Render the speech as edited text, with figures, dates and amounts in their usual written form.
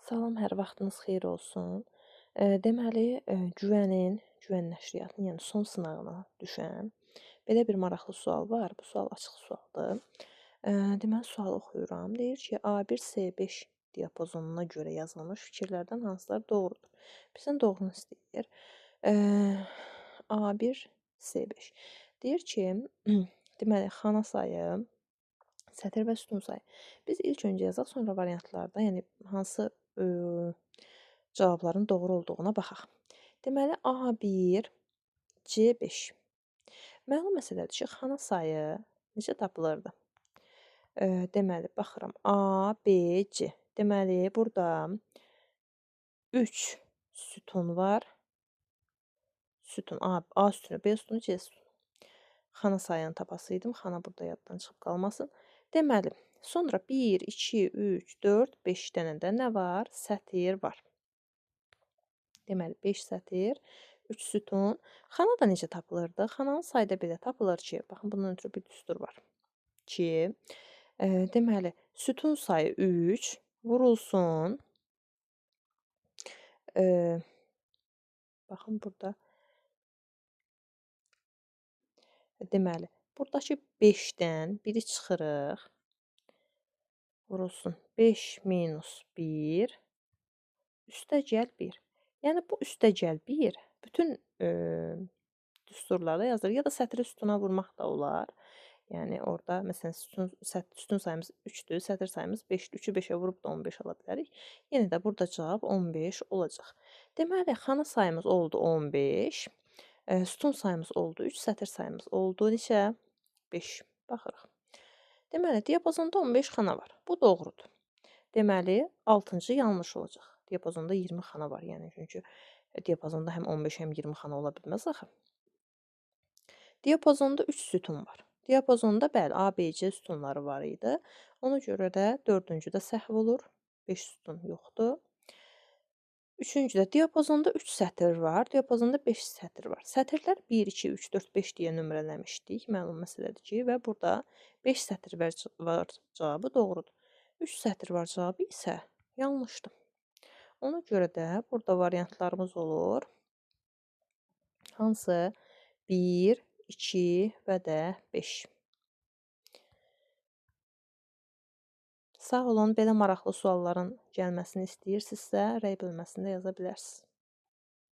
Salam, hər vaxtınız xeyir olsun. Deməli, Güvən nəşriyyatının, yəni son sınağına düşən belə bir maraqlı sual var. Bu sual açıq sualdır. Deməli, sualı oxuyuram. Deyir ki, A1-S5 diapazonuna görə yazılmış fikirlərdən hansıları doğrudur? Bizdən doğrunu istəyir. A1-S5. Deyir ki, deməli, xana sayı, sətir və sütun sayı. Biz ilk öncə yazaq, sonra variantlarda, yəni hansı cavabların doğru olduğuna baxaq. Deməli, A1, C5. Məlum məsələdir ki, xana sayı necə tapılırdı? Deməli, baxıram. A, B, C. Deməli, burada 3 sütun var. Sütun A sütunu, B sütunu, C sütunu. Xana sayını tapasıydım. Xana burada yaddan çıxıb qalmasın. Deməli, sonra 1, 2, 3, 4, 5 dənə də nə var? Sətir var. Deməli, 5 sətir, 3 sütun. Xana da necə tapılırdı? Xananın sayda belə tapılır ki, baxın, bundan ötürü bir düstur var ki, deməli, sütun sayı 3 vurulsun. Baxın, burada deməli, buradakı 5-dən biri çıxırıq. Vurulsun 5 minus 1 üstəgəl 1. Yəni, bu üstəgəl 1 bütün düsturlarda yazılır. Ya da sətri sütuna vurmaq da olar. Yəni, orada məsələn sütun sayımız 3-dür, sətir sayımız 5-dir. 3-ü 5-ə vurub da 15 ala bilərik. Yenə də burada cavab 15 olacaq. Deməli, xana sayımız oldu 15, sütun sayımız oldu 3, sətir sayımız oldu neçə? 5. Baxırıq. Deməli, diapazonda 15 xana var. Bu doğrudur. Deməli, 6-cı yanlış olacaq. Diapazonda 20 xana var, yəni çünki diapazonda həm 15, həm 20 xana ola bilməz axı. Diapazonda 3 sütun var. Diapazonda bəli, A, B, C sütunları var idi. Ona görə də 4-cüdə səhv olur. 5 sütun yoxdur. 3-cüdə diapazonda 3 sətir var. Diapazonda 5 sətir var. Sətirlər 1, 2, 3, 4, 5 deyə nömrələmişdik. Məlum məsələdir ki, və burada 5 sətir var cavabı doğrudur. 3 sətir var cavabı isə yanlışdır. Ona görə də burada variantlarımız olur. Hansı? 1, 2 və də 5. Sağ olun, belə maraqlı sualların gəlməsini istəyirsinizsə, rəy bölməsində yaza bilərsiniz.